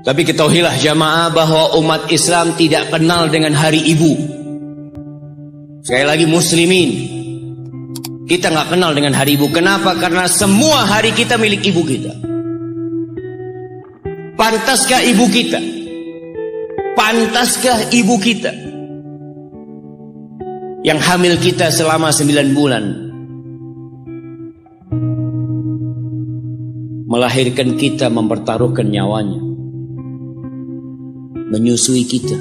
Tapi ketahuilah jamaah bahwa umat Islam tidak kenal dengan hari ibu. Sekali lagi muslimin, kita nggak kenal dengan hari ibu. Kenapa? Karena semua hari kita milik ibu kita. Pantaskah ibu kita? Pantaskah ibu kita yang hamil kita selama 9 bulan, melahirkan kita, mempertaruhkan nyawanya, menyusui kita,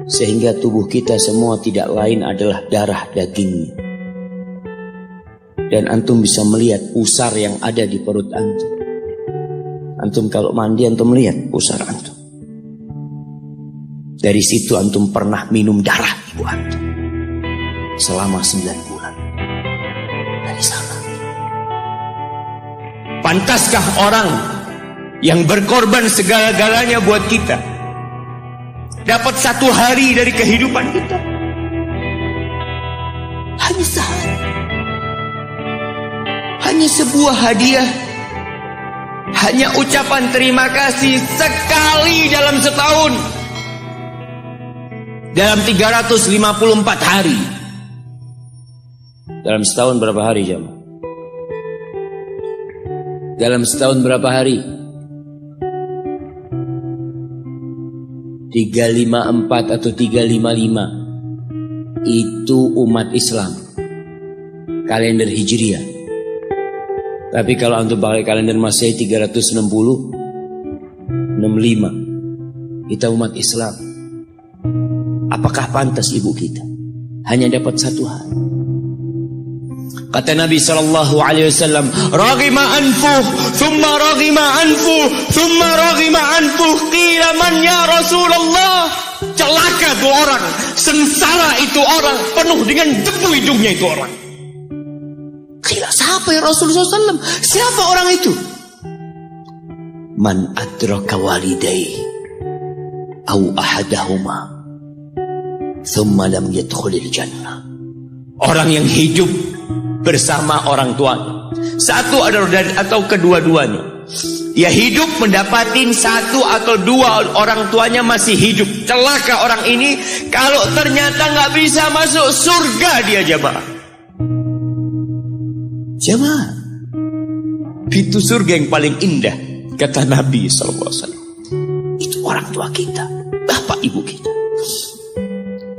sehingga tubuh kita semua tidak lain adalah darah dagingnya. Dan antum bisa melihat pusar yang ada di perut antum. Antum kalau mandi antum lihat pusar antum. Dari situ antum pernah minum darah ibu antum selama 9 bulan. Dari sana. Pantaskah orang yang berkorban segala-galanya buat kita dapat 1 hari dari kehidupan kita? Hanya sehari. Hanya sebuah hadiah. Hanya ucapan terima kasih sekali dalam setahun. Dalam 354 hari. Dalam setahun berapa hari jemaah? Dalam setahun berapa hari? 354 atau 355. Itu umat Islam, kalender Hijriah. Tapi kalau antum pakai kalender Masehi 360, 65, kita umat Islam. Apakah pantas ibu kita hanya dapat 1 hari? Kata Nabi SAW, "Raghima anfuh, thumma raghima anfuh, thumma raghima anfuh, qila man ya Rasulullah." Celaka itu orang, sengsara itu orang, penuh dengan debu hidungnya itu orang. Qila, siapa ya Rasulullah SAW? Siapa orang itu? Man adraka walidayhi aw ahadahuma thumma lam yadkhulil jannah. Orang yang hidup bersama orang tuanya, satu atau kedua-duanya. Dia hidup mendapatin 1 atau 2 orang tuanya masih hidup. Celaka orang ini kalau ternyata nggak bisa masuk surga dia jemaah. Jemaah, pintu surga yang paling indah kata Nabi SAW itu orang tua kita, bapak ibu kita.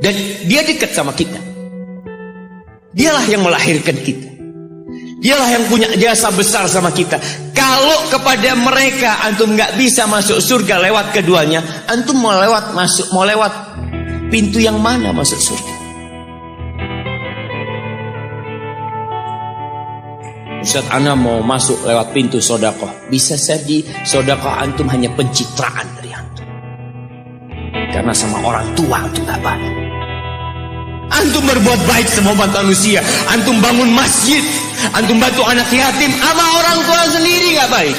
Dan dia dekat sama kita. Dialah yang melahirkan kita. Dialah yang punya jasa besar sama kita. Kalau kepada mereka antum nggak bisa masuk surga lewat keduanya, antum mau lewat pintu yang mana masuk surga? Ustaz, ana mau masuk lewat pintu sodakoh. Bisa jadi sodakoh antum hanya pencitraan dari antum. Karena sama orang tua antum nggak baik. Antum berbuat baik sama manusia, antum bangun masjid, antum bantu anak yatim, sama orang tua sendiri nggak baik.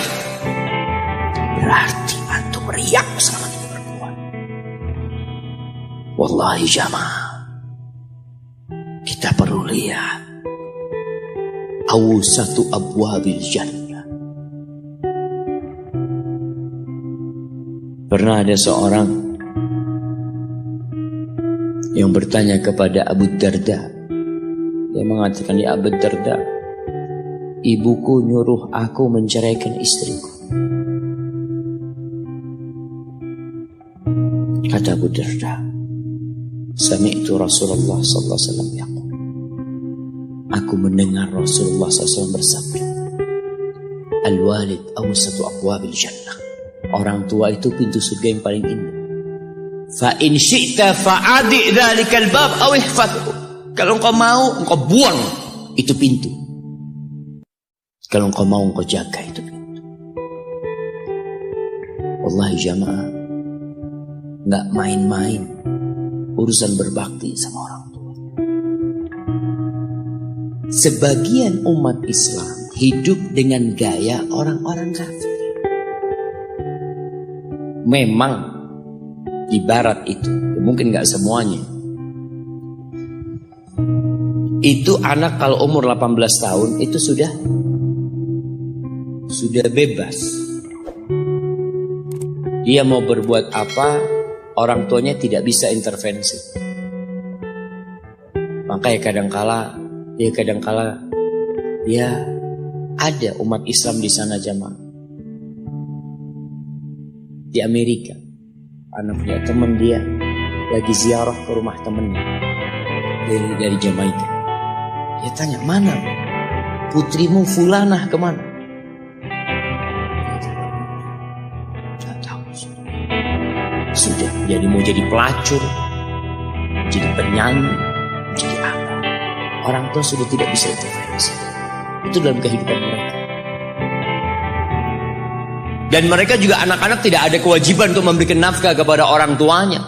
Berarti antum riak selama kita berbuat. Wallahi jamaah, kita perlu lihat awsatu abwabil jannah. Pernah ada seorang yang bertanya kepada Abu Darda. Dia mengatakan, "Ya Abu Darda, ibuku nyuruh aku menceraikan istriku." Kata Abu Darda, "Sami'tu Rasulullah sallallahu alaihi wasallam yaqul." Aku mendengar Rasulullah SAW bersabda, "Al-walid awsatu abwabil jannah." Orang tua itu pintu surga yang paling indah. Fa in syi'ta fa'adi dzalikal bab aw ihfadhu. Kalau engkau mau, engkau buang itu pintu. Kalau engkau mau, engkau jaga itu pintu. Wallahi jamaah, enggak main-main urusan berbakti sama orang tua. Sebagian umat Islam hidup dengan gaya orang-orang kafir. Memang di barat itu, mungkin gak semuanya, itu anak kalau umur 18 tahun itu sudah bebas. Dia mau berbuat apa, orang tuanya tidak bisa intervensi. Makanya kadangkala dia ada umat Islam di sana jamaah. Di Amerika, anaknya teman dia lagi ziarah ke rumah temannya dari Jamaika. Dia tanya, mana putrimu Fulanah kemana? Tidak tahu. Sudah jadi mau jadi pelacur, jadi penyanyi, jadi apa? Orang tua sudah tidak bisa intervensi. Itu dalam kehidupan mereka. Dan mereka juga anak-anak tidak ada kewajiban untuk memberikan nafkah kepada orang tuanya.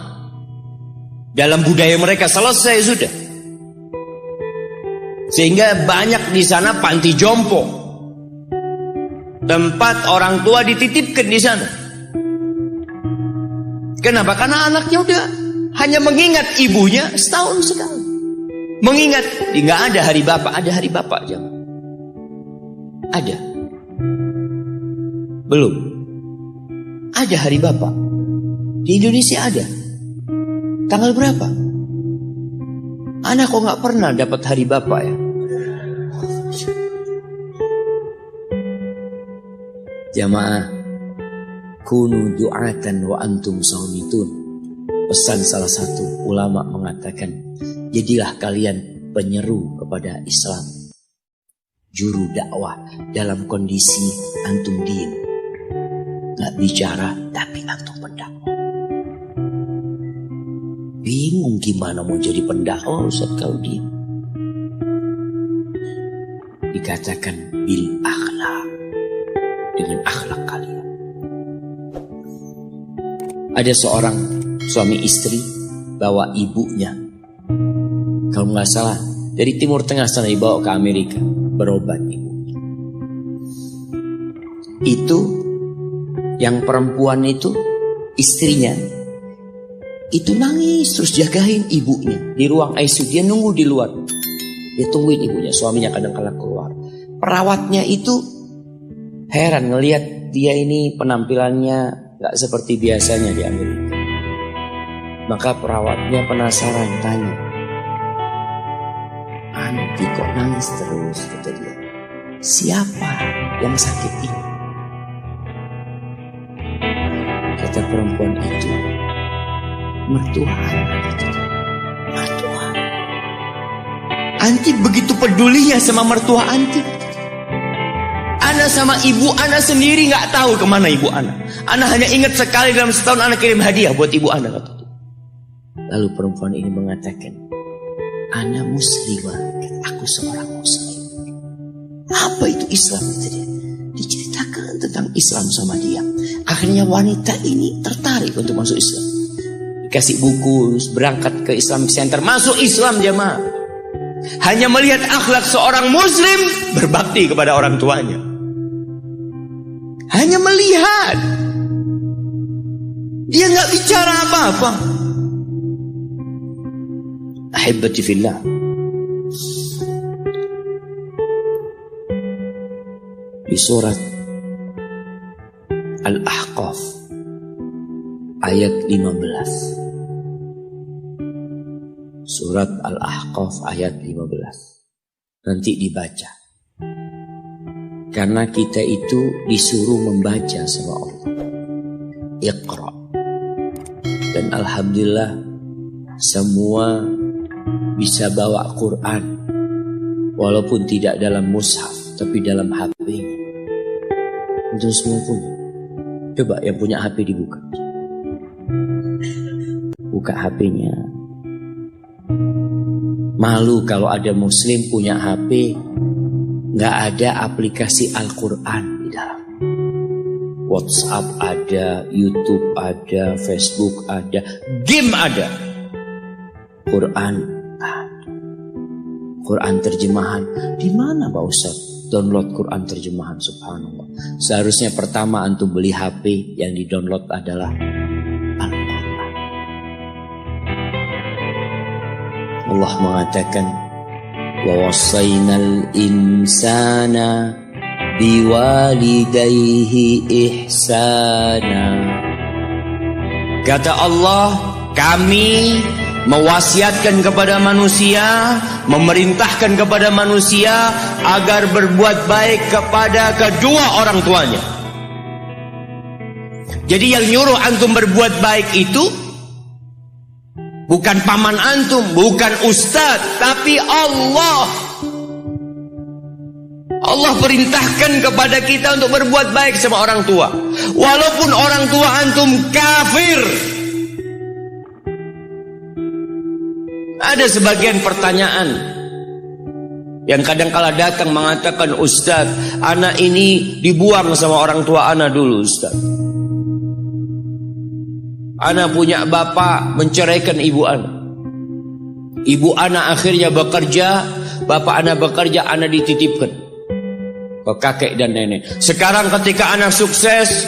Dalam budaya mereka selesai sudah. Sehingga banyak di sana panti jompo. Tempat orang tua dititipkan di sana. Kenapa? Karena anaknya udah hanya mengingat ibunya setahun sekali. Mengingat, nggak ada hari bapak, ada hari bapak aja. Ada. Belum. Ada hari bapak. Di Indonesia ada. Tanggal berapa? Anak kok nggak pernah dapat hari bapak ya? Jamaah, kunu du'atan wa antum saumitun. Pesan salah satu ulama mengatakan, jadilah kalian penyeru kepada Islam, juru dakwah dalam kondisi antum diem, nggak bicara tapi antum pendakwah. Bingung gimana mau jadi pendakwah Ustaz kalau diem. Dikatakan bil akhlak, dengan akhlak kalian. Ada seorang suami istri bawa ibunya, kalau nggak salah dari Timur Tengah sana, dibawa ke Amerika berobat ibunya. Itu yang perempuan itu istrinya itu nangis terus jagain ibunya di ruang ICU. Dia nunggu di luar, dia tungguin ibunya. Suaminya kadang-kadang keluar. Perawatnya itu heran ngelihat dia ini penampilannya gak seperti biasanya di Amerika. Maka perawatnya penasaran, tanya, "Anti kok nangis terus?" kata dia. "Siapa yang sakit ini?" Kata perempuan itu, "Mertua anak." Mertua. Anti begitu pedulinya sama mertua anti. Ana sama ibu ana sendiri nggak tahu kemana ibu ana. Ana hanya ingat sekali dalam setahun ana kirim hadiah buat ibu ana. Lalu perempuan ini mengatakan, "Ana muslimah, aku seorang muslim." Apa itu Islam? Diceritakan tentang Islam sama dia. Akhirnya wanita ini tertarik untuk masuk Islam. Dikasih buku, berangkat ke Islamic Center, masuk Islam jamaah. Hanya melihat akhlak seorang muslim berbakti kepada orang tuanya. Hanya melihat. Dia nggak bicara apa-apa. Ahibati fillah. Di surat Al-Ahqaf ayat 15. Surat Al-Ahqaf ayat 15. Nanti dibaca. Karena kita itu disuruh membaca sama Allah. Iqra. Dan alhamdulillah semua bisa bawa Quran. Walaupun tidak dalam mushaf, tapi dalam HP-nya. Itu semua punya. Coba yang punya HP dibuka. Buka HP-nya. Malu kalau ada muslim punya HP nggak ada aplikasi Al-Quran di dalam. WhatsApp ada, YouTube ada, Facebook ada, game ada, Quran ada. Quran terjemahan di mana Pak Ustaz? Download Quran terjemahan, subhanallah. Seharusnya pertama antum beli HP yang di download adalah Al-Quran. Allah mengatakan, wa wassaynal insana biwalidayhi ihsana. Kata Allah, kami mewasiatkan kepada manusia, memerintahkan kepada manusia agar berbuat baik kepada kedua orang tuanya. Jadi yang nyuruh antum berbuat baik itu bukan paman antum, bukan ustadz, tapi Allah. Allah perintahkan kepada kita untuk berbuat baik sama orang tua, walaupun orang tua antum kafir. Ada sebagian pertanyaan yang kadang-kala datang mengatakan, Ustaz, anak ini dibuang sama orang tua anak dulu, Ustaz. Anak punya bapak menceraikan ibu anak. Ibu anak akhirnya bekerja, bapak anak bekerja, anak dititipkan ke kakek dan nenek. Sekarang ketika anak sukses,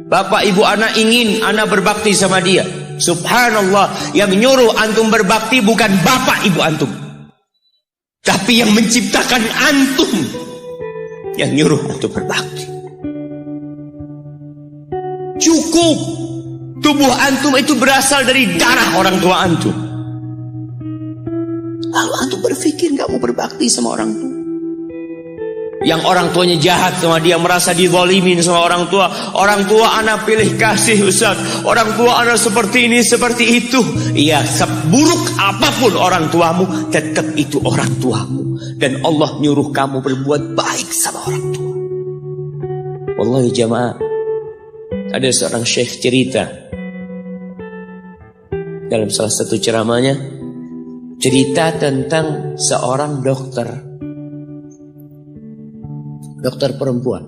bapak ibu anak ingin anak berbakti sama dia. Subhanallah, yang menyuruh antum berbakti bukan bapak ibu antum, tapi yang menciptakan antum yang nyuruh antum berbakti. Cukup tubuh antum itu berasal dari darah orang tua antum. Lalu antum berpikir gak mau berbakti sama orang tua. Yang orang tuanya jahat sama dia, merasa dizalimin sama orang tua. Orang tua anak pilih kasih, Ustaz. Orang tua anak seperti ini, seperti itu. Iya, seburuk apapun orang tuamu, tetap itu orang tuamu. Dan Allah nyuruh kamu berbuat baik sama orang tua. Wallahi jamaah, ada seorang syekh cerita dalam salah satu ceramahnya, cerita tentang seorang dokter perempuan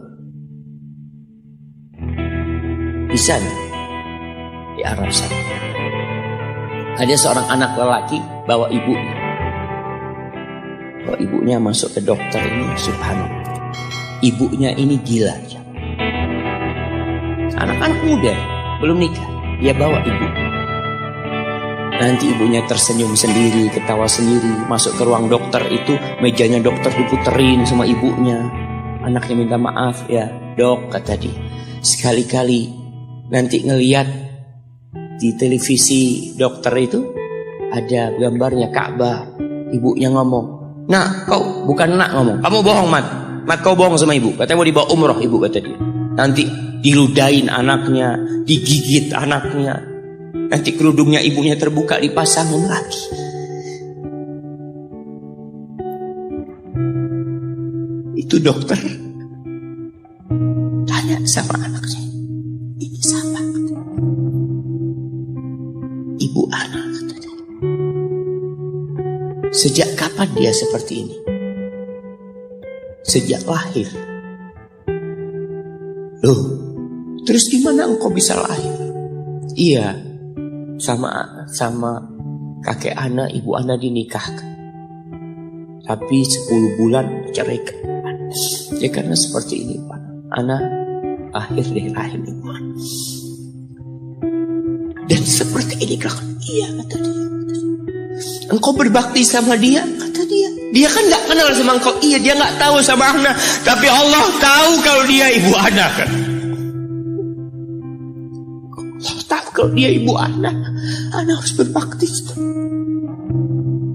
di sana, di Arab sana. Ada seorang anak lelaki bawa ibunya masuk ke dokter ini. Subhanallah, ibunya ini gila. Anak-anak muda belum nikah, dia bawa ibu. Nanti ibunya tersenyum sendiri, ketawa sendiri. Masuk ke ruang dokter itu, mejanya dokter diputerin sama ibunya. Anaknya minta maaf, ya dok, kata dia, sekali-kali nanti ngeliat di televisi dokter itu ada gambarnya Ka'bah. Ibunya ngomong, nak, kau bukan nak ngomong, kamu bohong, mat kau bohong sama ibu, katanya mau dibawa umroh ibu, kata dia. Nanti diludahin anaknya, digigit anaknya, nanti kerudungnya ibunya terbuka, dipasangin lagi. Itu dokter tanya sama anaknya, ini siapa? Ibu anak, katanya. Sejak kapan dia seperti ini? Sejak lahir. Loh, terus gimana engkau bisa lahir? Iya, sama kakek anak, ibu anak dinikahkan, tapi 10 bulan ceraikan. Ya karena seperti ini, Pak. Anak lahir dari rahim ibu. Dan seperti ini kan? Iya, kata dia. Engkau berbakti sama dia, kata dia. Dia kan gak kenal sama engkau. Iya, dia gak tahu sama anak, tapi Allah tahu kalau dia ibu anak kan. Allah tahu kalau dia ibu anak harus berbakti.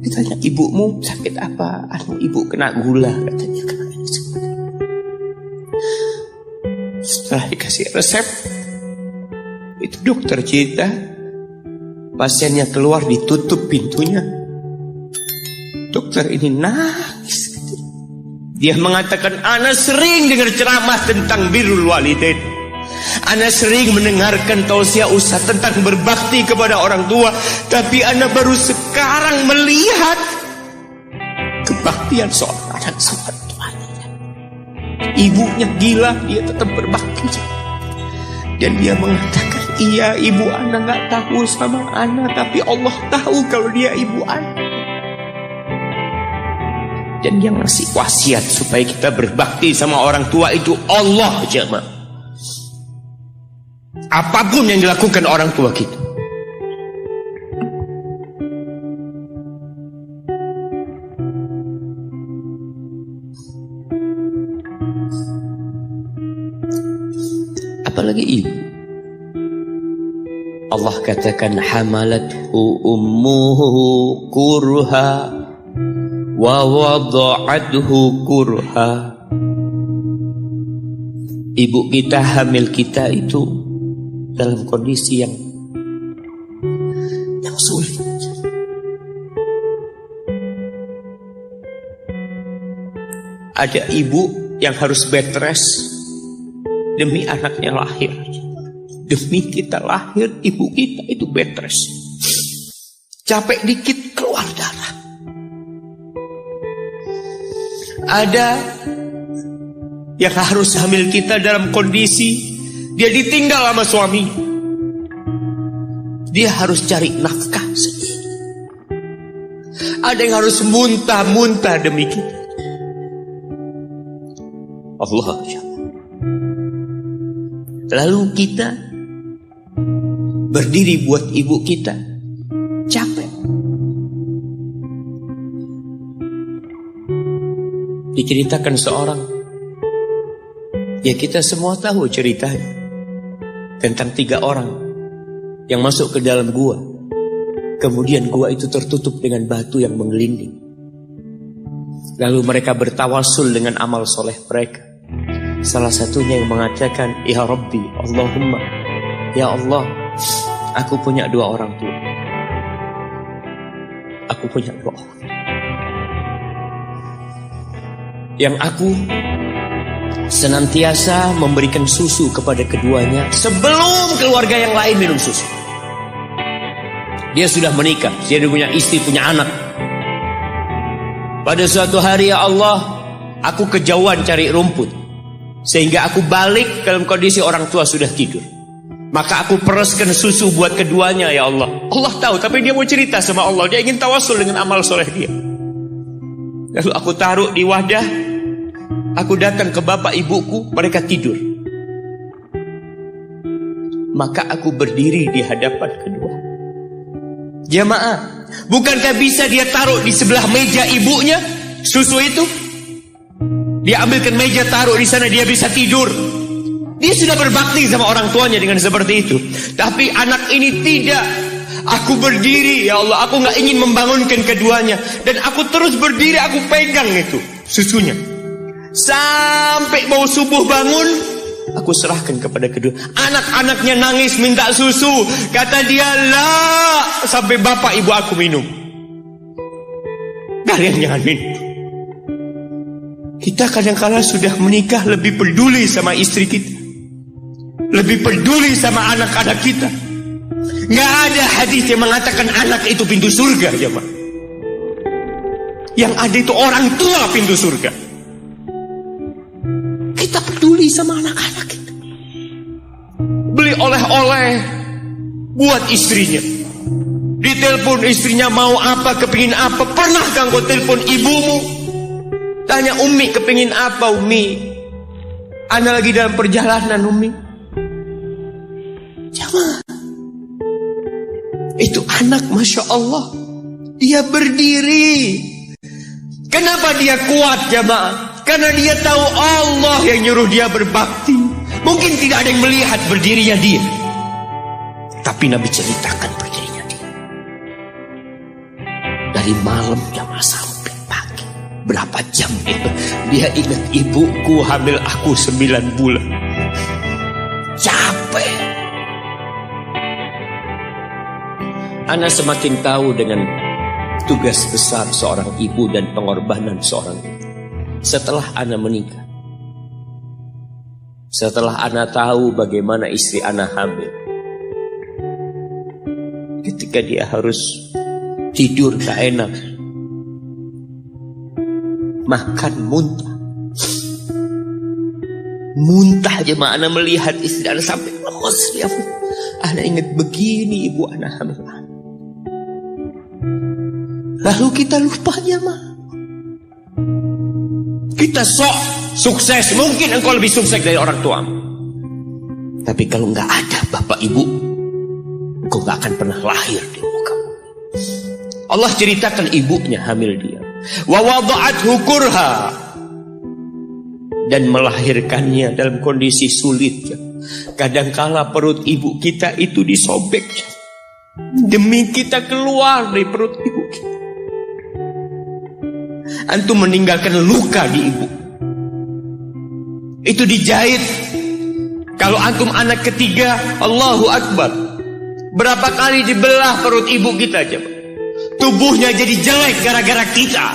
Ditanya, ibumu sakit apa? Ibu kena gula, katanya. Setelah dikasih resep, itu dokter cerita, pasiennya keluar, ditutup pintunya. Dokter ini nangis. Dia mengatakan, ana sering dengar ceramah tentang birrul walidain. Ana sering mendengarkan tausiah ustaz tentang berbakti kepada orang tua, tapi ana baru sekarang melihat kebaktian seorang anak sama tuanya. Ibunya gila, dia tetap berbakti. Dan dia mengatakan, iya, ibu anak gak tahu sama anak, tapi Allah tahu kalau dia ibu anak. Dan yang ngasih wasiat supaya kita berbakti sama orang tua itu Allah, jemaah. Apapun yang dilakukan orang tua kita, apalagi ibu. Allah katakan hamalathu ummuhu kurha wa wada'athu kurha. Ibu kita hamil kita itu dalam kondisi yang sulit. Ada ibu yang harus bed rest demi anaknya lahir. Demi kita lahir, ibu kita itu bed rest. Capek dikit keluar darah. Ada yang harus hamil kita dalam kondisi dia ditinggal sama suami. Dia harus cari nafkah sendiri. Ada yang harus muntah-muntah demi kita. Allah. Lalu kita berdiri buat ibu kita. Capek. Diceritakan seorang, ya kita semua tahu ceritanya, tentang 3 orang yang masuk ke dalam gua. Kemudian gua itu tertutup dengan batu yang menggelinding. Lalu mereka bertawasul dengan amal soleh mereka. Salah satunya yang mengatakan, Ya Rabbi, Allahumma, Ya Allah, aku punya 2 orang tua. Aku punya 2 orang. Yang aku senantiasa memberikan susu kepada keduanya sebelum keluarga yang lain minum susu. Dia sudah menikah, dia punya istri, punya anak. Pada suatu hari, ya Allah, aku kejauhan cari rumput, sehingga aku balik dalam kondisi orang tua sudah tidur. Maka aku peraskan susu buat keduanya, ya Allah. Allah tahu, tapi dia mau cerita sama Allah. Dia ingin tawasul dengan amal soleh dia. Lalu aku taruh di wadah. Aku datang ke bapak ibuku, mereka tidur. Maka aku berdiri di hadapan kedua. Jamaah, bukankah bisa dia taruh di sebelah meja ibunya susu itu? Dia ambilkan meja, taruh di sana, dia bisa tidur. Dia sudah berbakti sama orang tuanya dengan seperti itu. Tapi anak ini tidak. Aku berdiri, ya Allah, aku gak ingin membangunkan keduanya. Dan aku terus berdiri, aku pegang itu susunya. Sampai mau subuh bangun, aku serahkan kepada kedua. Anak-anaknya nangis minta susu. Kata dia, lah, sampai bapak ibu aku minum. Kalian jangan minum. Kita kadang-kala sudah menikah lebih peduli sama istri kita, lebih peduli sama anak-anak kita. Gak ada hadis yang mengatakan anak itu pintu surga, jemaah. Yang ada itu orang tua pintu surga. Kita peduli sama anak-anak kita. Beli oleh-oleh buat istrinya. Ditelepon istrinya mau apa, kepingin apa. Pernah kan kau telepon ibumu? Tanya, Umi kepingin apa, Umi? Ana lagi dalam perjalanan, Umi. Jamaah, itu anak, Masya Allah, dia berdiri. Kenapa dia kuat, jamaah? Karena dia tahu Allah yang nyuruh dia berbakti. Mungkin tidak ada yang melihat berdirinya dia, tapi Nabi ceritakan berdirinya dia. Dari malam jamaah sampai pagi, berapa jam itu? Dia ingat, ibuku hamil aku 9 bulan. Capek. Ana semakin tahu dengan tugas besar seorang ibu dan pengorbanan seorang ibu. Setelah Ana menikah, setelah Ana tahu bagaimana istri Ana hamil, ketika dia harus tidur tak enak, makan muntah, aja Ana melihat istri Ana sampai lemas. Ana ingat begini ibu Ana hamil. Lalu kita lupa, jemaah. Kita sok sukses, mungkin engkau lebih sukses dari orang tuamu. Tapi kalau nggak ada bapak ibu, engkau nggak akan pernah lahir di muka bumi. Allah ceritakan ibunya hamil dia. Wa wada'athu kurha, dan melahirkannya dalam kondisi sulit. Kadangkala perut ibu kita itu disobek demi kita keluar dari perut ibu kita. Antum meninggalkan luka di ibu. Itu dijahit. Kalau antum anak ketiga, Allahu Akbar, berapa kali dibelah perut ibu kita coba. Tubuhnya jadi jelek gara-gara kita.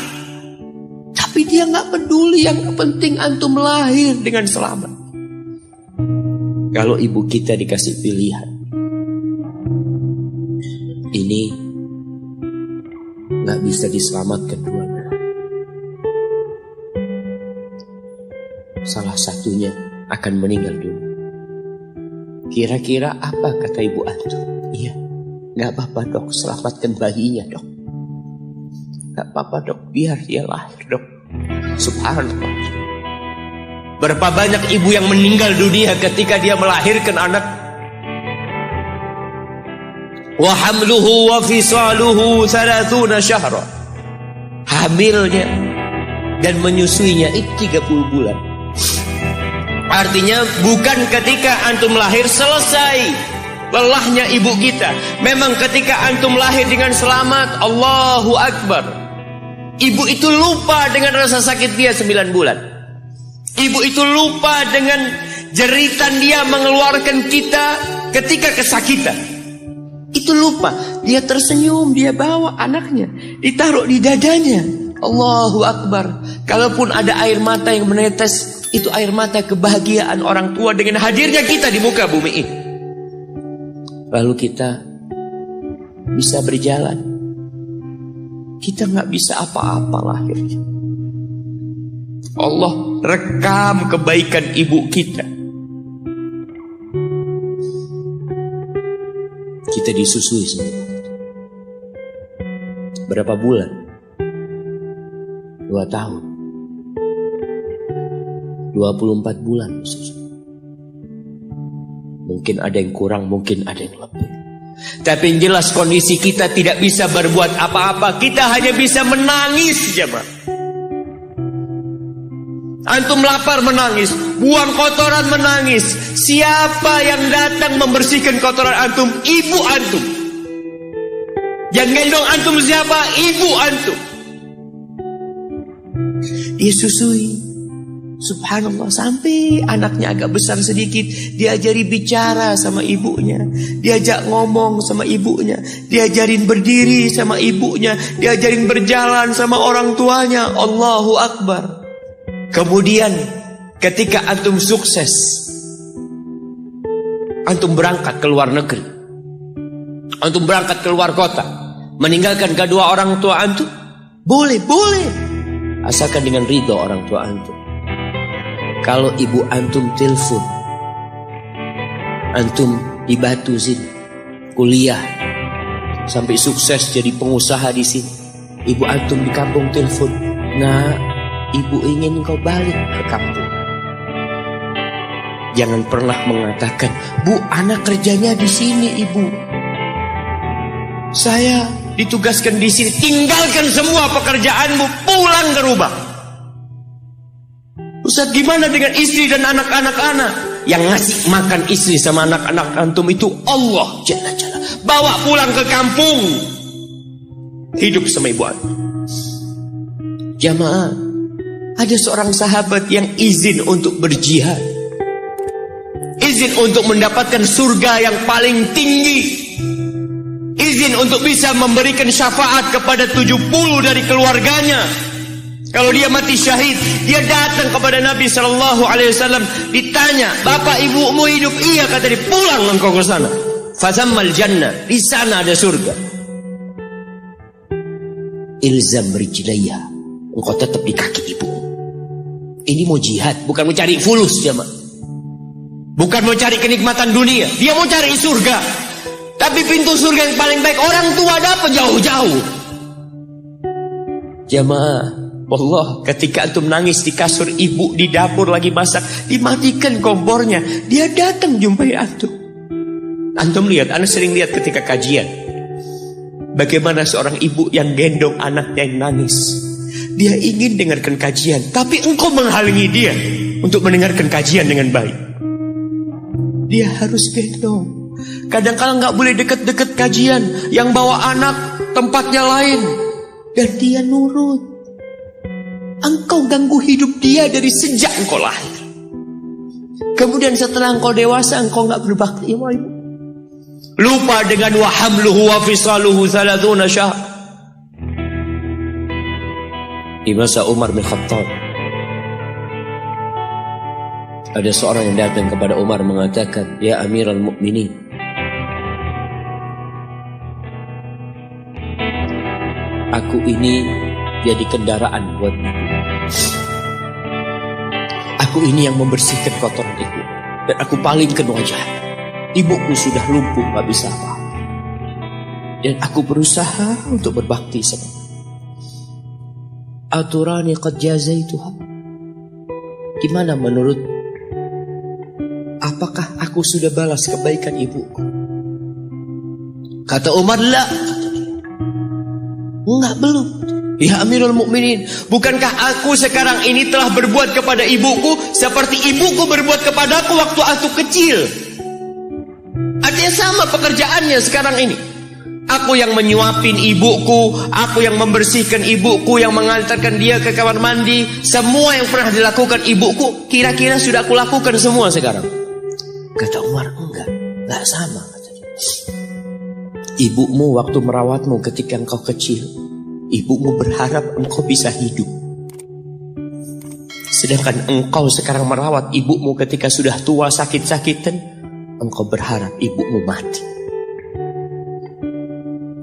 Tapi dia gak peduli, yang penting antum lahir dengan selamat. Kalau ibu kita dikasih pilihan, ini gak bisa diselamatkan dua-duanya. Salah satunya akan meninggal dulu. Kira-kira apa kata ibu antum? Iya, gak apa-apa dok, selamatkan bayinya dok. Gak apa-apa dok, biar dia lahir dok. Subhanallah. Berapa banyak ibu yang meninggal dunia ketika dia melahirkan anak. Wa hamluhu wa fisaluhu 30 syahra. Hamilnya dan menyusuinya itu 30 bulan. Artinya bukan ketika antum lahir selesai lelahnya ibu kita. Memang ketika antum lahir dengan selamat, Allahu Akbar, ibu itu lupa dengan rasa sakit dia 9 bulan. Ibu itu lupa dengan jeritan dia mengeluarkan kita ketika kesakitan. Itu lupa. Dia tersenyum, dia bawa anaknya, ditaruh di dadanya. Allahu Akbar. Kalaupun ada air mata yang menetes, itu air mata kebahagiaan orang tua dengan hadirnya kita di muka bumi ini. Lalu kita bisa berjalan. Kita gak bisa apa-apa lahirnya. Allah rekam kebaikan ibu kita. Kita disusui sendiri. Berapa bulan? 2 tahun. 24 bulan. Mungkin ada yang kurang, mungkin ada yang lebih. Tapi yang jelas kondisi kita tidak bisa berbuat apa-apa. Kita hanya bisa menangis, jemaah. Antum lapar menangis, buang kotoran menangis. Siapa yang datang membersihkan kotoran antum? Ibu antum. Yang gendong antum siapa? Ibu antum. Dia susui. Subhanallah, sampai anaknya agak besar sedikit, diajari bicara sama ibunya, diajak ngomong sama ibunya, diajarin berdiri sama ibunya, diajarin berjalan sama orang tuanya. Allahu Akbar. Kemudian ketika antum sukses, antum berangkat ke luar negeri, antum berangkat ke luar kota, meninggalkan kedua orang tua antum, boleh, asalkan dengan ridho orang tua antum. Kalau ibu antum telepon, antum di Batu sini, kuliah, sampai sukses jadi pengusaha di sini, ibu antum di kampung telepon, nah, ibu ingin kau balik ke kampung. Jangan pernah mengatakan, Bu, anak kerjanya di sini, ibu. Saya ditugaskan di sini. Tinggalkan semua pekerjaanmu, pulang ke rumah. Ustaz, gimana dengan istri dan anak-anak anak? Yang ngasih makan istri sama anak-anak antum itu Allah Jalla. Bawa pulang ke kampung. Hidup sama ibu antum. Jamaah, ada seorang sahabat yang izin untuk berjihad, izin untuk mendapatkan surga yang paling tinggi, izin untuk bisa memberikan syafaat kepada 70 dari keluarganya. Kalau dia mati syahid, dia datang kepada Nabi SAW, ditanya, bapak ibumu hidup? Iya, kata dia, pulang engkau ke sana. Fazammal jannah, di sana ada surga. Ilzam rijlaiha, engkau tetap di kaki ibu. Ini mau jihad, bukan mau cari fulus, jemaah. Bukan mau cari kenikmatan dunia, dia mau cari surga. Tapi pintu surga yang paling baik orang tua dapat jauh-jauh. Jemaah, Allah, ketika antum nangis di kasur ibu, di dapur lagi masak, dimatikan kompornya, dia datang jumpai antum. Antum lihat, anda sering lihat ketika kajian, bagaimana seorang ibu yang gendong anaknya yang nangis. Dia ingin dengarkan kajian, tapi engkau menghalangi dia untuk mendengarkan kajian dengan baik. dia harus gendong. Kadang-kadang nggak boleh deket-deket kajian, yang bawa anak tempatnya lain, dan dia nurut. Engkau ganggu hidup dia dari sejak engkau lahir. Kemudian setelah engkau dewasa, engkau nggak berbakti sama ibu. Lupa dengan wa hamluhu wa fisaluhu 30 syahr. Di masa Umar bin Khattab, ada seorang yang datang kepada Umar mengatakan, "Ya Amirul Mukminin, aku ini jadi kendaraan buat ibu. Aku ini yang membersihkan kotoran ibu, dan aku palingkan wajah. Ibuku sudah lumpuh, gak bisa apa-apa. Dan aku berusaha untuk berbakti sama ibu. Aturani qad jazaituha. Gimana menurut? Apakah aku sudah balas kebaikan ibuku?" Kata Umar, "La." Enggak, belum. "Ya Amirul Mukminin, bukankah aku sekarang ini telah berbuat kepada ibuku seperti ibuku berbuat kepadaku waktu aku kecil?" Artinya sama pekerjaannya sekarang ini. Aku yang menyuapin ibuku, aku yang membersihkan ibuku, yang mengantarkan dia ke kamar mandi. Semua yang pernah dilakukan ibuku, kira-kira sudah aku lakukan semua sekarang. Kata Umar, enggak sama. Ibumu waktu merawatmu ketika engkau kecil, ibumu berharap engkau bisa hidup. Sedangkan engkau sekarang merawat ibumu ketika sudah tua sakit-sakitan, engkau berharap ibumu mati.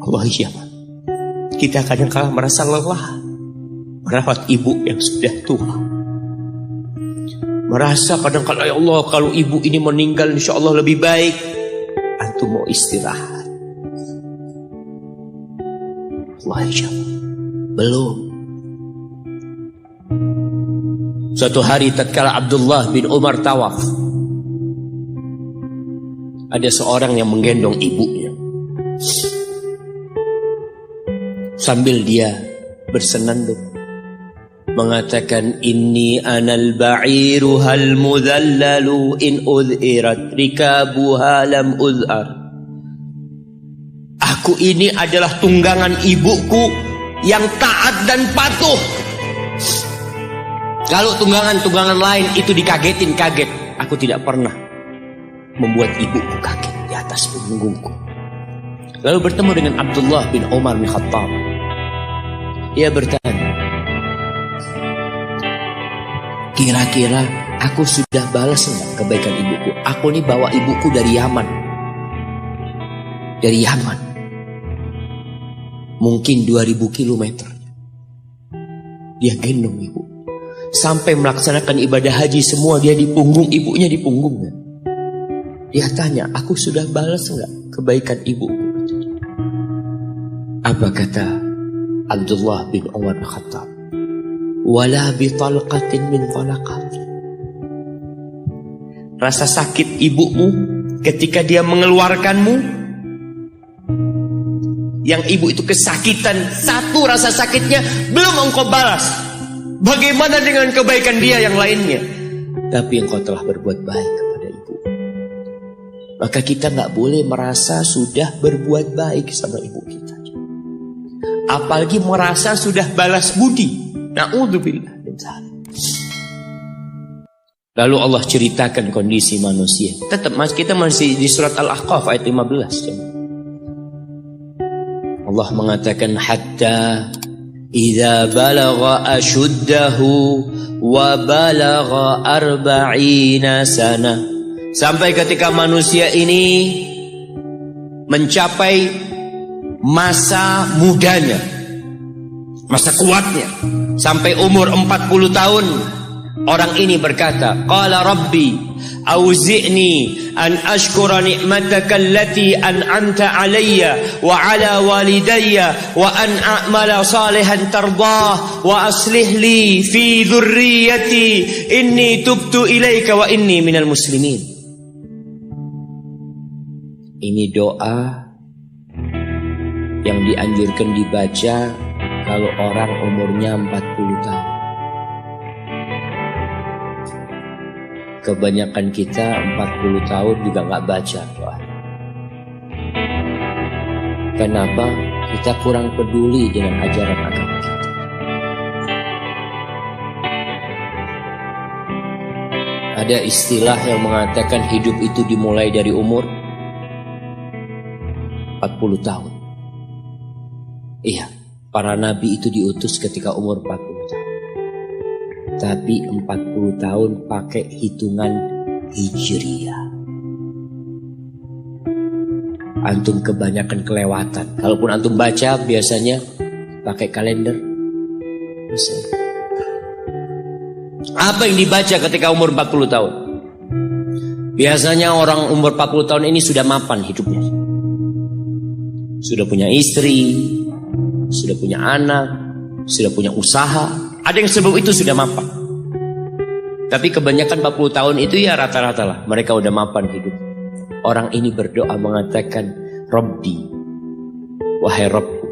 Allah, iya, kita kadang-kadang merasa lelah merawat ibu yang sudah tua. Merasa kadang-kadang, ya Allah, kalau ibu ini meninggal insya Allah lebih baik. Antum mau istirahat. Allah, iya, belum. Suatu hari tatkala Abdullah bin Umar tawaf, ada seorang yang menggendong ibunya. Sambil dia bersenandung mengatakan, "Inni anal ba'iru hal mudhallalu in udhirat rikabuha lam udhar." Aku ini adalah tunggangan ibuku yang taat dan patuh. Kalau tunggangan-tunggangan lain itu dikagetin, kaget. Aku tidak pernah membuat ibuku kaget di atas punggungku. Lalu bertemu dengan Abdullah bin Umar bin Khattab. Ia bertanya, "Kira-kira aku sudah balas enggak kebaikan ibuku? Aku ini bawa ibuku dari Yaman. Dari Yaman. Mungkin 2000 kilometer. Dia gendong ibu. Sampai melaksanakan ibadah haji semua dia di punggung, ibunya di punggungnya. Dia tanya, aku sudah balas enggak kebaikan ibuku?" Apa kata Abdullah bin Umar bin Khattab? "Wala bi talqatin min talaqat." Rasa sakit ibumu ketika dia mengeluarkanmu, yang ibu itu kesakitan, satu rasa sakitnya belum engkau balas. Bagaimana dengan kebaikan dia yang lainnya? Tapi engkau telah berbuat baik kepada ibu. Maka kita gak boleh merasa sudah berbuat baik sama ibu kita. Apalagi merasa sudah balas budi. Na'udzubillah. Lalu Allah ceritakan kondisi manusia. Tetap kita masih di surat Al-Ahqaf ayat 15. Allah mengatakan, hatta idza balagha ashuddahu wa balagha 40 sana. Sampai ketika manusia ini mencapai masa mudanya, masa kuatnya, sampai umur 40 tahun, orang ini berkata, qala rabbi auzi'ni an ashkura ni'mataka allati an'amta alayya wa ala walidayya wa an a'mala salihan tardah wa aslih li fi dhurriyyati inni tubtu ilaika wa inni minal muslimin. Ini doa yang dianjurkan dibaca kalau orang umurnya 40 tahun. kebanyakan kita 40 tahun juga nggak baca doa. Kenapa? Kita kurang peduli dengan ajaran agama kita. Ada istilah yang mengatakan hidup itu dimulai dari umur 40 tahun. Iya, para nabi itu diutus ketika umur 40 tahun. Tapi 40 tahun pakai hitungan Hijriah. Antum kebanyakan kelewatan. Kalaupun antum baca biasanya pakai kalender. Apa yang dibaca ketika umur 40 tahun? Biasanya orang umur 40 tahun ini sudah mapan hidupnya. Sudah punya istri, sudah punya anak, sudah punya usaha. Ada yang sebab itu sudah mapan. Tapi kebanyakan 40 tahun itu ya rata-rata lah. Mereka udah mapan hidup. Orang ini berdoa mengatakan, Rabbi, wahai Rabbku.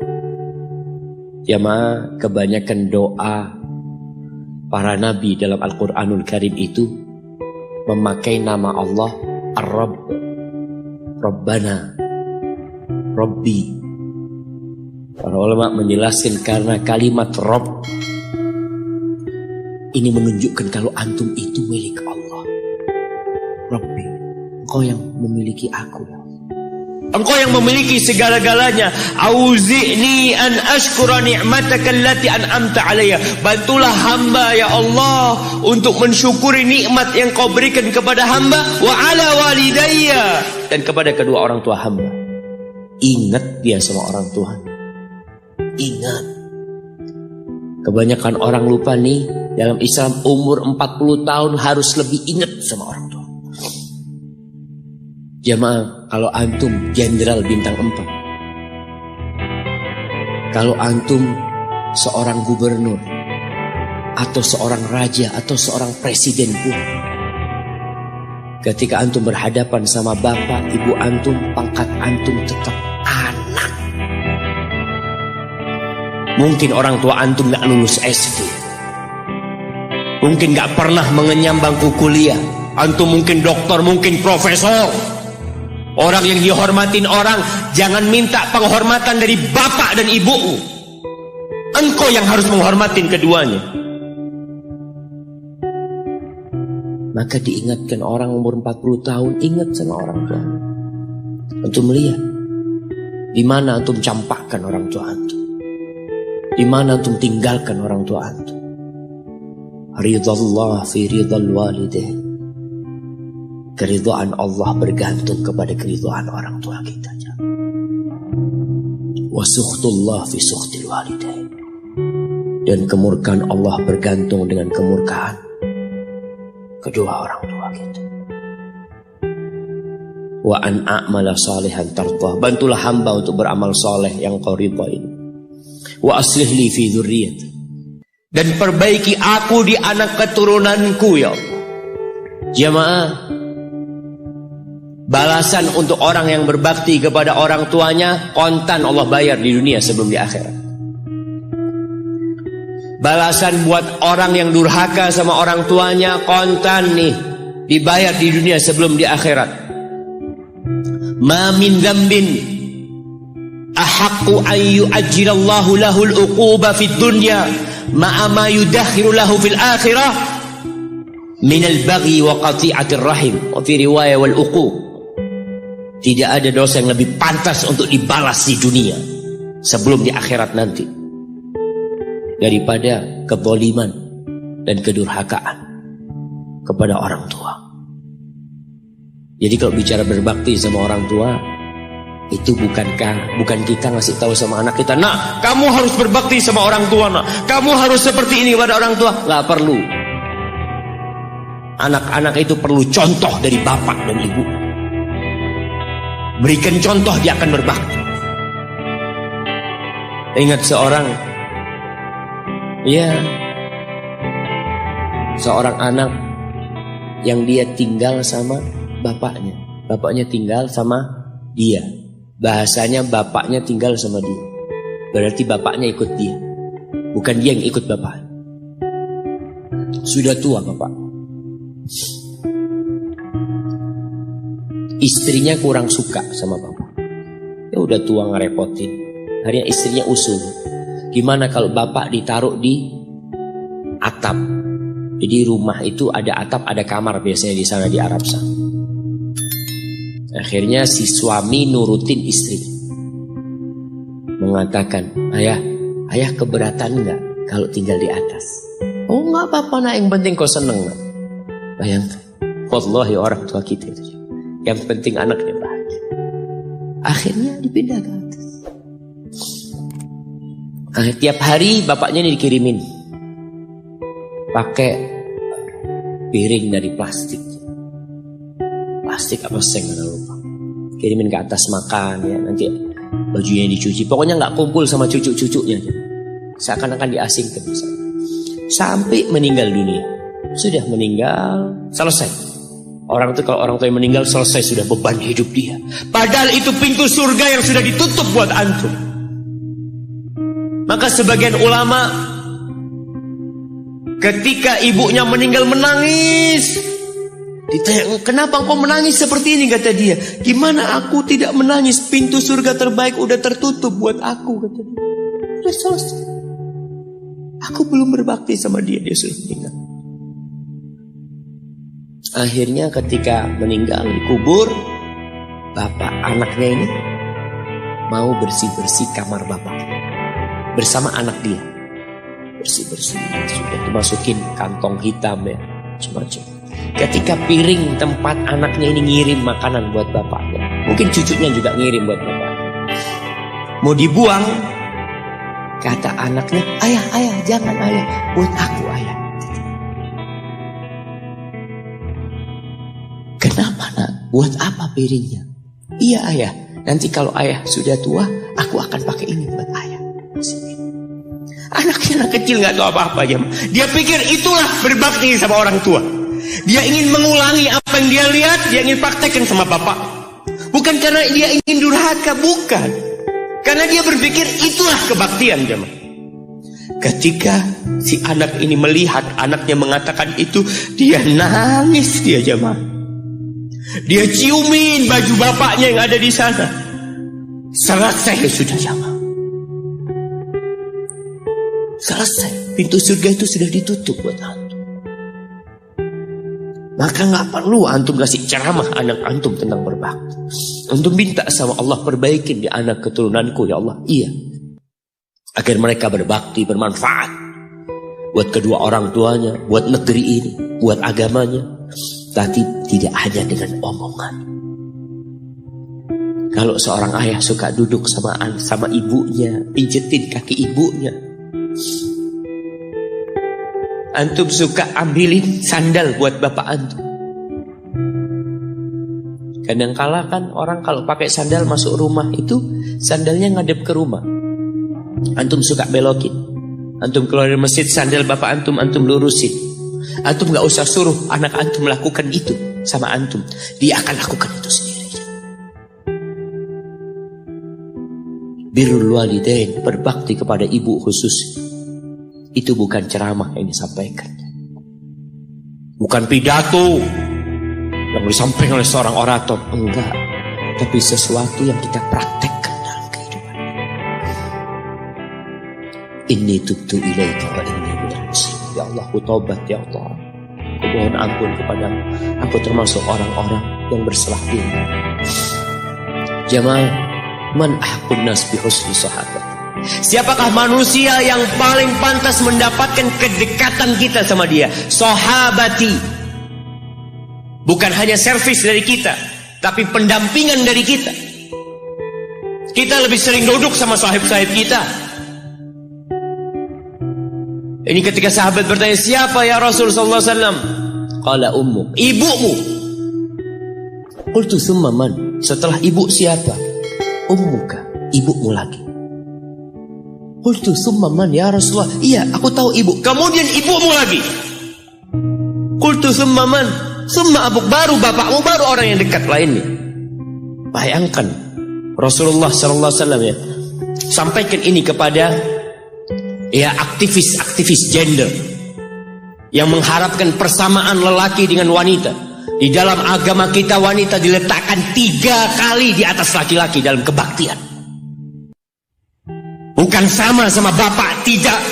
Jamaah, kebanyakan doa para nabi dalam Al-Quranul Karim itu memakai nama Allah Ar-Rabb, Rabbana, Rabbi. Para ulama menjelaskan karena kalimat Rabb ini menunjukkan kalau antum itu milik Allah. Rabbi, engkau yang memiliki aku ya. Engkau yang memiliki segala-galanya. Auzi'ni an ashkura ni'mataka allati an'amta alayya. Bantulah hamba ya Allah untuk mensyukuri nikmat yang kau berikan kepada hamba wa ala walidayya, dan kepada kedua orang tua hamba. Ingat dia sama orang tua. Ingat. Kebanyakan orang lupa nih, dalam Islam umur 40 tahun harus lebih ingat sama orang tua. Jamaah, kalau antum jenderal bintang 4, kalau antum seorang gubernur atau seorang raja atau seorang presiden pun, ketika antum berhadapan sama bapak ibu antum, pangkat antum tetap anak. Mungkin orang tua antum gak lulus SD, mungkin gak pernah mengenyam bangku kuliah. Antum mungkin dokter, mungkin profesor. Orang yang dihormatin orang, jangan minta penghormatan dari bapak dan ibumu. Engkau yang harus menghormatin keduanya. Maka diingatkan orang umur 40 tahun, ingat sama orang tua. Antum lihat, di mana antum campakkan orang tua antum, di mana antum tinggalkan orang tua antum. Ridallah fi ridal walidain. Keridhaan Allah bergantung kepada keridhaan orang tua kita. Wa sukhtullah fi sukhtil walidain. Dan kemurkaan Allah bergantung dengan kemurkaan kedua orang tua kita. Wa an a'mala salihan tardah. Bantulah hamba untuk beramal saleh yang kau ridhain. Wa aslih li fi dzurriyyati. Dan perbaiki aku di anak keturunanku ya Allah. Jamaah, balasan untuk orang yang berbakti kepada orang tuanya kontan Allah bayar di dunia sebelum di akhirat. Balasan buat orang yang durhaka sama orang tuanya kontan nih, dibayar di dunia sebelum di akhirat. Ma min dzambin ahaqqu an yu'ajjilallahu lahul uquba fid dunya ma'a ma yudakhiru lahu fil akhirah minal baghi wa qati'atir rahim wa fi riwayah wal uquq. Tidak ada dosa yang lebih pantas untuk dibalas di dunia sebelum di akhirat nanti daripada kezaliman dan kedurhakaan kepada orang tua. Jadi kalau bicara berbakti sama orang tua, itu bukan kita ngasih tahu sama anak kita, nak kamu harus berbakti sama orang tua, nak kamu harus seperti ini kepada orang tua. Nggak perlu. Anak-anak itu perlu contoh dari bapak dan ibu. Berikan contoh, dia akan berbakti. Ingat seorang anak yang dia tinggal sama bapaknya. Bapaknya tinggal sama dia. Bahasanya bapaknya tinggal sama dia. Berarti bapaknya ikut dia, bukan dia yang ikut bapak. Sudah tua bapak. Istrinya kurang suka sama bapak. Ya udah tua ngerepotin. Akhirnya istrinya usul, gimana kalau bapak ditaruh di atap? Jadi rumah itu ada atap, ada kamar biasanya di sana di Arab sana. Akhirnya si suami nurutin istri, mengatakan, ayah keberatan nggak kalau tinggal di atas? Oh nggak apa-apa nak, yang penting kau seneng. Bayangkan, wallahi orang tua kita itu, yang penting anaknya bahagia. Akhirnya dipindah ke atas. Tiap hari bapaknya ini dikirimin pakai piring dari plastik apa seng, nggak lupa. Kirimin ke atas makan ya, nanti bajunya dicuci. Pokoknya nggak kumpul sama cucu-cucunya, seakan-akan diasingkan sampai meninggal dunia. Sudah meninggal, selesai. Orang itu kalau orang tua yang meninggal selesai, sudah beban hidup dia. Padahal itu pintu surga yang sudah ditutup buat antum. Maka sebagian ulama ketika ibunya meninggal menangis. Ditanya, kenapa kau menangis seperti ini? Kata dia, gimana aku tidak menangis? Pintu surga terbaik udah tertutup buat aku, kata dia. Sudah selesai. Aku belum berbakti sama dia sudah meninggal. Akhirnya ketika meninggal dikubur, bapak anaknya ini mau bersih-bersih kamar bapak bersama anak dia. Bersih-bersih, sudah dimasukin kantong hitam ya, macam-macam. Ketika piring tempat anaknya ini ngirim makanan buat bapaknya, mungkin cucunya juga ngirim buat bapaknya, mau dibuang, kata anaknya, ayah jangan ayah, buat aku ayah. Kenapa nak? Buat apa piringnya? Iya ayah, nanti kalau ayah sudah tua, aku akan pakai ini buat ayah. Anaknya anak kecil nggak tahu apa-apa aja. Dia pikir itulah berbakti sama orang tua. Dia ingin mengulangi apa yang dia lihat, dia ingin praktekkan sama bapak. Bukan karena dia ingin durhaka, bukan. Karena dia berpikir itulah kebaktian jemaah. Ketika si anak ini melihat anaknya mengatakan itu, dia nangis dia jemaah. Dia ciumin baju bapaknya yang ada di sana. Selesai sudah jemaah. Selesai. Pintu surga itu sudah ditutup buat antum. Maka gak perlu antum kasih ceramah anak antum tentang berbakti. Antum minta sama Allah, perbaikin di anak keturunanku ya Allah. Iya. Agar mereka berbakti, bermanfaat. Buat kedua orang tuanya, buat negeri ini, buat agamanya. Tapi tidak hanya dengan omongan. Kalau seorang ayah suka duduk sama ibunya, pijetin kaki ibunya. Antum suka ambilin sandal buat bapak antum. Kadangkala kan orang kalau pakai sandal masuk rumah itu sandalnya ngadep ke rumah. Antum suka belokin. Antum keluar dari masjid, sandal bapak antum lurusin. Antum gak usah suruh anak antum melakukan itu sama antum. Dia akan lakukan itu sendiri. Birrul walidain, berbakti kepada ibu khusus. Itu bukan ceramah yang disampaikan, bukan pidato yang disampaikan oleh seorang orator, enggak. Tapi sesuatu yang kita praktekkan dalam kehidupan. Inni tubtu ilaika wa inni minal muslimin. Ya Allah, aku taubat ya Allah. Aku mohon ampun kepadamu. Aku termasuk orang-orang yang bersalah diri. Jamaah, man ahqun nas bi husni sahabat. Siapakah manusia yang paling pantas mendapatkan kedekatan kita sama dia? Sahabati. Bukan hanya servis dari kita, tapi pendampingan dari kita. Kita lebih sering duduk sama sahib-sahib kita. Ini ketika sahabat bertanya, siapa ya Rasulullah SAW? Qala ummuk, ibumu. Qultu thumma man? Setelah ibu siapa? Ummuka, ibumu lagi. Qultu thumma man ya Rasulullah? Iya, aku tahu ibu. Kemudian ibumu lagi. Qultu thumma man? Thumma abuk, baru bapakmu, baru orang yang dekat lainnya. Bayangkan Rasulullah SAW ya, sampaikan ini kepada ya aktivis gender yang mengharapkan persamaan lelaki dengan wanita. Di dalam agama kita wanita diletakkan 3 kali di atas laki-laki dalam kebaktian. Bukan sama bapak, tidak.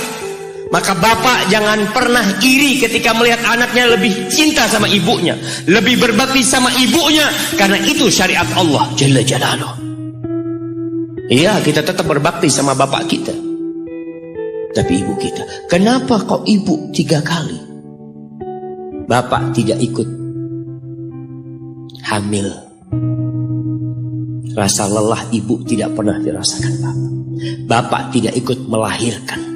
Maka bapak jangan pernah iri ketika melihat anaknya lebih cinta sama ibunya, lebih berbakti sama ibunya, karena itu syariat Allah Jalla Jalaluh. Iya, kita tetap berbakti sama bapak kita, tapi ibu kita, kenapa kok ibu 3 kali? Bapak tidak ikut hamil. Rasa lelah ibu tidak pernah dirasakan bapak. Bapak tidak ikut melahirkan.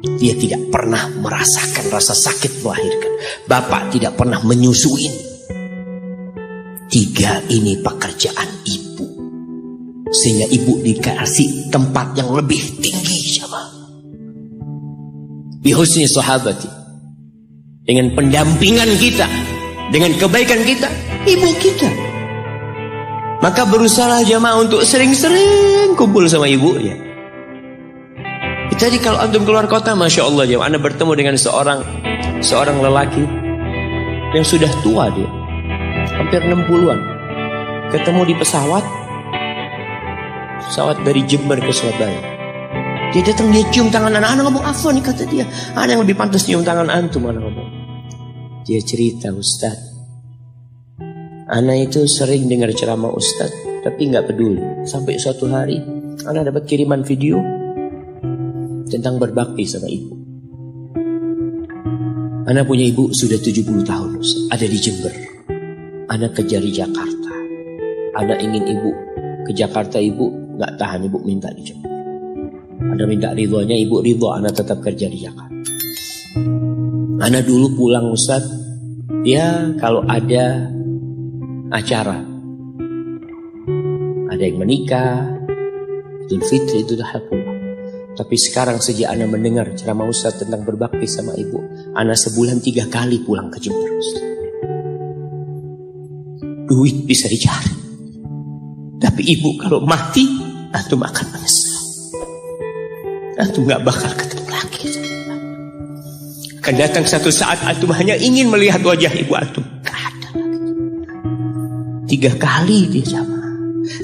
Dia tidak pernah merasakan rasa sakit melahirkan. Bapak tidak pernah menyusuin. 3 ini pekerjaan ibu. Sehingga ibu dikasih tempat yang lebih tinggi sama. Bihusni sahabati. Dengan pendampingan kita, dengan kebaikan kita, ibu kita. Maka berusaha jamaah untuk sering-sering kumpul sama ibunya. Jadi kalau antum keluar kota, Masya Allah jamaah, anda bertemu dengan seorang lelaki yang sudah tua, dia hampir 60-an, ketemu di pesawat dari Jember ke Surabaya. Dia datang, dia cium tangan anak ngomong, apa nih kata dia, ada yang lebih pantas cium tangan antum, anak ngomong. Dia cerita, Ustaz, anak itu sering dengar ceramah Ustaz, tapi nggak peduli. Sampai suatu hari, anak dapat kiriman video tentang berbakti sama ibu. Anak punya ibu sudah 70 tahun, Ustaz, ada di Jember. Anak kerja di Jakarta. Anak ingin ibu ke Jakarta, ibu nggak tahan, ibu minta di Jember. Anak minta ridhonya, ibu ridho, anak tetap kerja di Jakarta. Anak dulu pulang, Ustaz, ya kalau ada acara, ada yang menikah, Idul Fitri, itu dah pulang. Tapi sekarang sejak anak mendengar ceramah Ustaz tentang berbakti sama ibu, anak sebulan 3 kali pulang ke Jember, Ustaz. Duit bisa dicari, tapi ibu kalau mati, antum akan menyesal. Antum gak bakal ketemu lagi. Akan datang satu saat antum hanya ingin melihat wajah ibu antum. Gak ada lagi. 3 kali dia jamaah.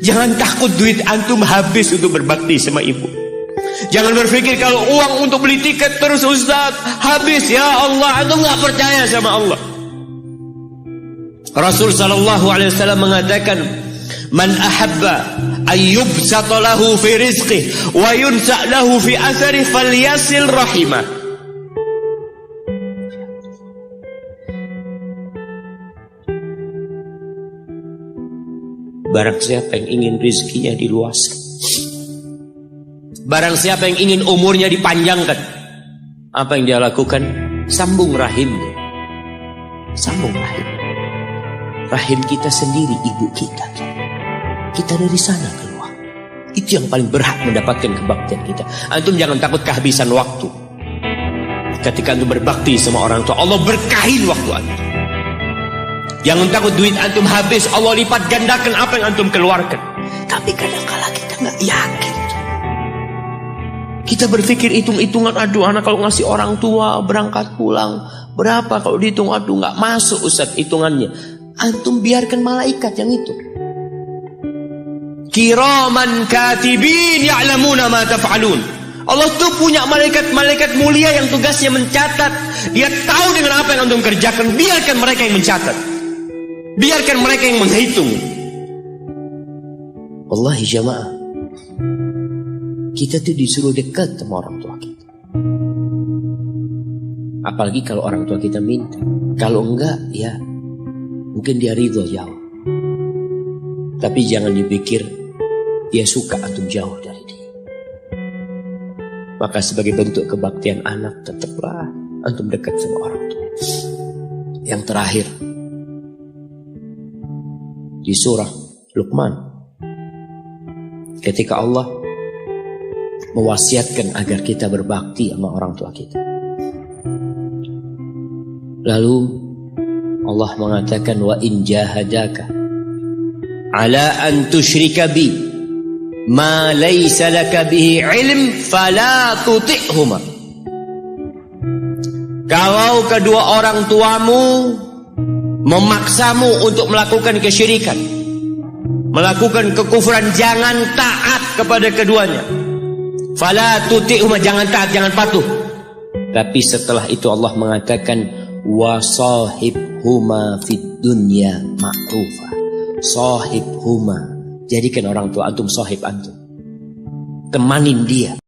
Jangan takut duit antum habis untuk berbakti sama ibu. Jangan berpikir kalau uang untuk beli tiket terus Ustaz habis, ya Allah, antum gak percaya sama Allah. Rasul sallallahu alaihi wasallam mengatakan, man ahabba ayyubsata lahu fi rizqihi wa yunsa lahu fi athari falyasil rahimah. Barang siapa yang ingin rizkinya diluaskan, barang siapa yang ingin umurnya dipanjangkan, apa yang dia lakukan? Sambung rahimnya. Sambung rahim. Rahim kita sendiri, ibu kita. Kita dari sana keluar. Itu yang paling berhak mendapatkan kebaktian kita. Antum jangan takut kehabisan waktu. Ketika antum berbakti sama orang tua, Allah berkahin waktu antum. Jangan takut duit antum habis, Allah lipat gandakan apa yang antum keluarkan. Tapi kadang-kala kita nggak yakin. Kita berpikir hitung-hitungan, aduh anak kalau ngasih orang tua berangkat pulang berapa, kalau dihitung aduh nggak masuk Ustaz hitungannya. Antum biarkan malaikat yang itu. Kiraman katibin ya'lamuna ma taf'alun. Allah tuh punya malaikat-malaikat mulia yang tugasnya mencatat. Dia tahu dengan apa yang antum kerjakan. Biarkan mereka yang mencatat. Biarkan mereka yang menghitung. Wallahi jamaah, kita tuh disuruh dekat sama orang tua kita. Apalagi kalau orang tua kita minta. Kalau enggak, ya mungkin dia ridho jauh. Tapi jangan dipikir dia suka antum jauh dari dia. Maka sebagai bentuk kebaktian anak, tetaplah antum dekat sama orang tua. Yang terakhir, di surah Luqman, ketika Allah mewasiatkan agar kita berbakti sama orang tua kita, lalu Allah mengatakan, wa in jahadaka ala an tusyrika bi ma laysa laka bihi ilm fala tuti'huma. Kalau kedua orang tuamu memaksamu untuk melakukan kesyirikan, melakukan kekufuran, jangan taat kepada keduanya. Fala tuti'huma, jangan taat, jangan patuh. Tapi setelah itu Allah mengatakan wasahibhuma fid dunya ma'rufa. Sahibhuma, jadikan orang tua antum sahib antum, temanin dia